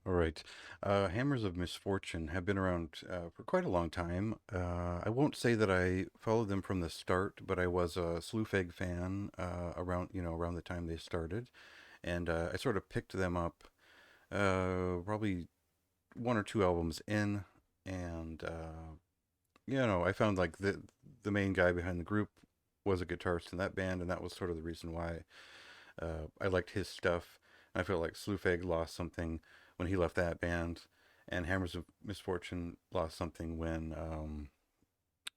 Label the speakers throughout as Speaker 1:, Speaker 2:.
Speaker 1: All right. Hammers of Misfortune have been around for quite a long time. I won't say that I followed them from the start, but I was a Slewfeg fan around the time they started, and I sort of picked them up probably one or two albums in, and I found like the main guy behind the group was a guitarist in that band, and that was sort of the reason why I liked his stuff. I felt like Slewfeg lost something when he left that band, and Hammers of Misfortune lost something when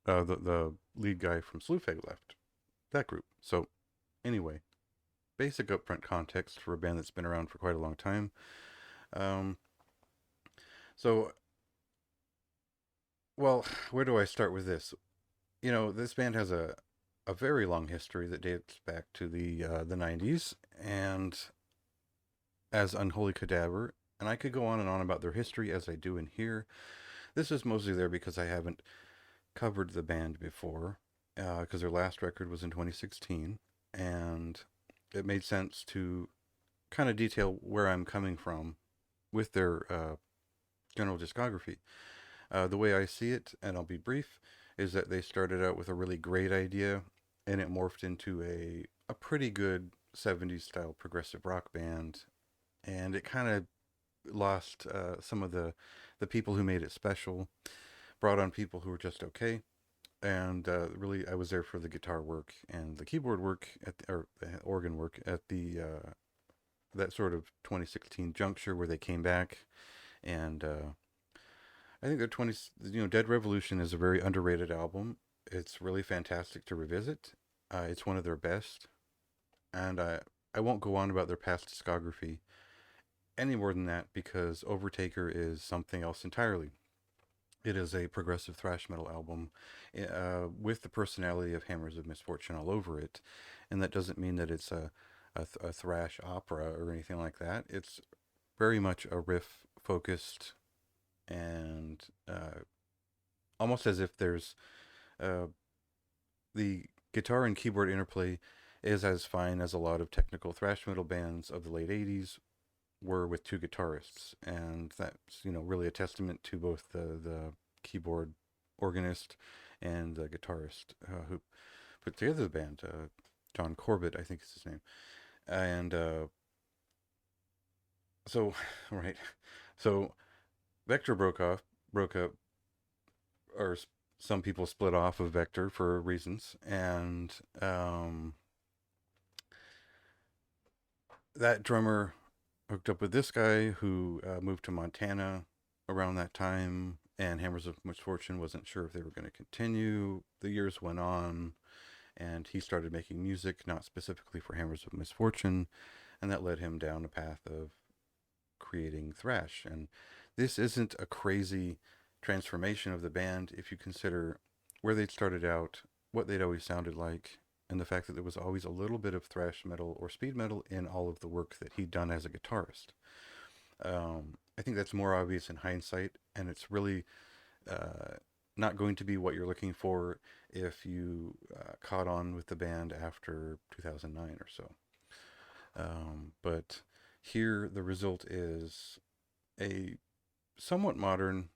Speaker 1: the lead guy from Slewfeg left that group. So anyway, basic upfront context for a band that's been around for quite a long time. Um, so, well, where do I start with this? This band has a very long history that dates back to the 90s, and as Unholy Cadaver, and I could go on and on about their history as I do in here. This is mostly there because I haven't covered the band before, because their last record was in 2016, and it made sense to kind of detail where I'm coming from with their general discography. The way I see it, and I'll be brief, is that they started out with a really great idea, and it morphed into a pretty good 70s style progressive rock band, and it kind of lost some of the people who made it special, brought on people who were just okay, and really I was there for the guitar work and the keyboard work or the organ work at the that sort of 2016 juncture where they came back, and I think their 20 Dead Revolution is a very underrated album. It's really fantastic to revisit. It's one of their best, and I won't go on about their past discography any more than that because Overtaker is something else entirely. It is a progressive thrash metal album with the personality of Hammers of Misfortune all over it. And that doesn't mean that it's a thrash opera or anything like that. It's very much a riff focused and almost as if there's uh, the guitar and keyboard interplay is as fine as a lot of technical thrash metal bands of the late 80s were with two guitarists, and that's really a testament to both the keyboard organist and the guitarist who put together the band. John Corbett, I think is his name, and so right, so Vector broke up, or some people split off of Vector for reasons, and that drummer hooked up with this guy who moved to Montana around that time, and Hammers of Misfortune wasn't sure if they were going to continue. The years went on, and he started making music, not specifically for Hammers of Misfortune, and that led him down a path of creating thrash. And this isn't a crazy transformation of the band if you consider where they'd started out, what they'd always sounded like, and the fact that there was always a little bit of thrash metal or speed metal in all of the work that he'd done as a guitarist. I think that's more obvious in hindsight, and it's really uh, not going to be what you're looking for if you caught on with the band after 2009 or so. But here, the result is a somewhat modern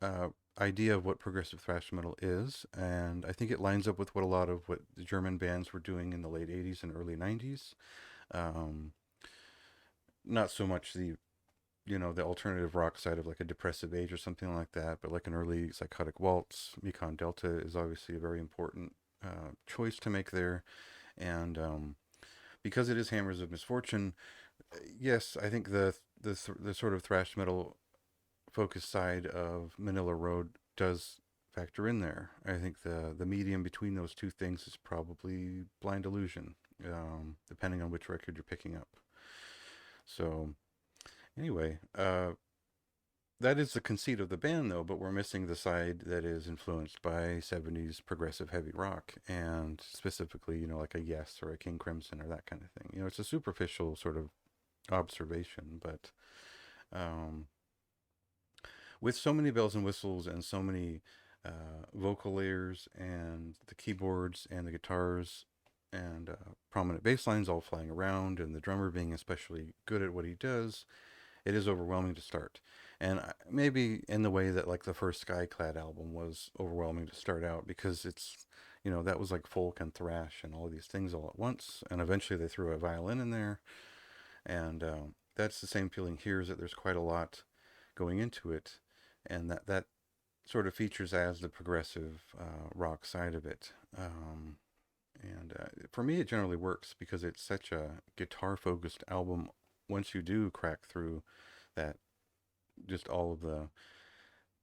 Speaker 1: uh, idea of what progressive thrash metal is, and I think it lines up with what a lot of what the German bands were doing in the late 80s and early 90s. Um, Not so much the alternative rock side of like a Depressive Age or something like that, but like an early Psychotic Waltz. Mekon Delta is obviously a very important choice to make there, and because it is Hammers of Misfortune, yes, I think the sort of thrash metal focused side of Manila Road does factor in there. I think the medium between those two things is probably Blind Illusion, depending on which record you're picking up. So anyway, that is the conceit of the band, though, but we're missing the side that is influenced by 70s progressive heavy rock, and specifically, like a Yes or a King Crimson or that kind of thing. It's a superficial sort of observation, but um, with so many bells and whistles and so many vocal layers and the keyboards and the guitars and prominent bass lines all flying around and the drummer being especially good at what he does, it is overwhelming to start. And maybe in the way that like the first Skyclad album was overwhelming to start out, because it's, that was like folk and thrash and all these things all at once. And eventually they threw a violin in there. And that's the same feeling here, is that there's quite a lot going into it. And that sort of features as the progressive rock side of it. And for me, it generally works because it's such a guitar focused album. Once you do crack through that, just all of the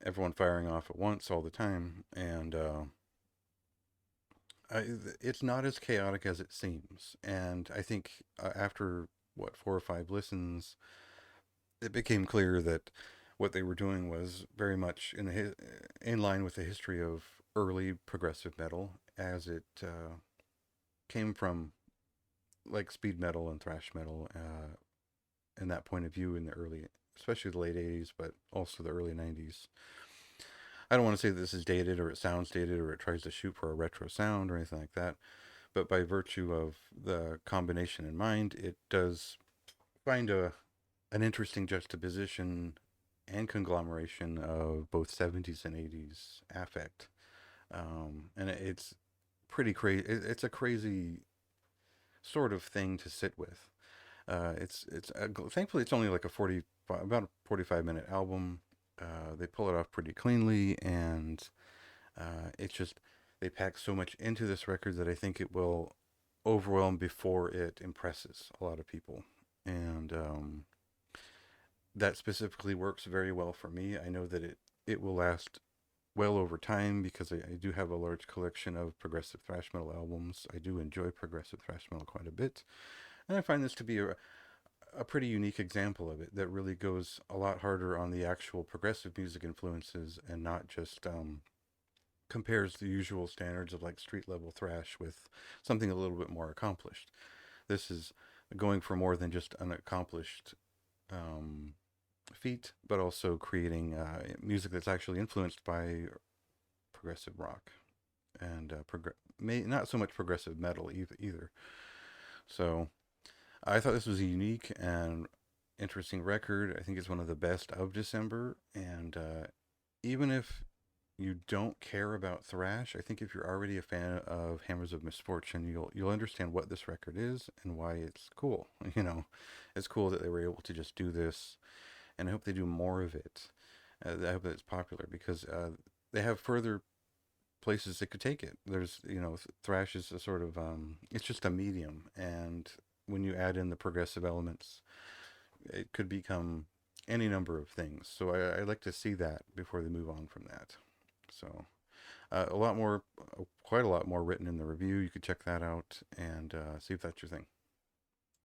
Speaker 1: everyone firing off at once all the time, and I, it's not as chaotic as it seems. And I think after what 4 or 5 listens, it became clear that what they were doing was very much in line with the history of early progressive metal, as it came from like speed metal and thrash metal, in that point of view in the early, especially the late 80s, but also the early 90s. I don't want to say that this is dated or it sounds dated or it tries to shoot for a retro sound or anything like that, but by virtue of the combination in mind, it does find an interesting juxtaposition and conglomeration of both 70s and 80s affect. And it's pretty crazy. It's a crazy sort of thing to sit with. Thankfully it's only like about a 45-minute album. They pull it off pretty cleanly, and it's just they pack so much into this record that I think it will overwhelm before it impresses a lot of people. And that specifically works very well for me. I know that it will last well over time because I do have a large collection of progressive thrash metal albums. I do enjoy progressive thrash metal quite a bit. And I find this to be a pretty unique example of it that really goes a lot harder on the actual progressive music influences and not just compares the usual standards of like street level thrash with something a little bit more accomplished. This is going for more than just an accomplished um, feat, but also creating music that's actually influenced by progressive rock and not so much progressive metal either. So I thought this was a unique and interesting record. I think it's one of the best of December. And even if you don't care about thrash, I think if you're already a fan of Hammers of Misfortune, you'll understand what this record is and why it's cool. It's cool that they were able to just do this, and I hope they do more of it. I hope that it's popular because they have further places they could take it. There's, thrash is a sort of, it's just a medium, and when you add in the progressive elements, it could become any number of things. So I like to see that before they move on from that. So a lot more, quite a lot more written in the review. You could check that out and see if that's your thing.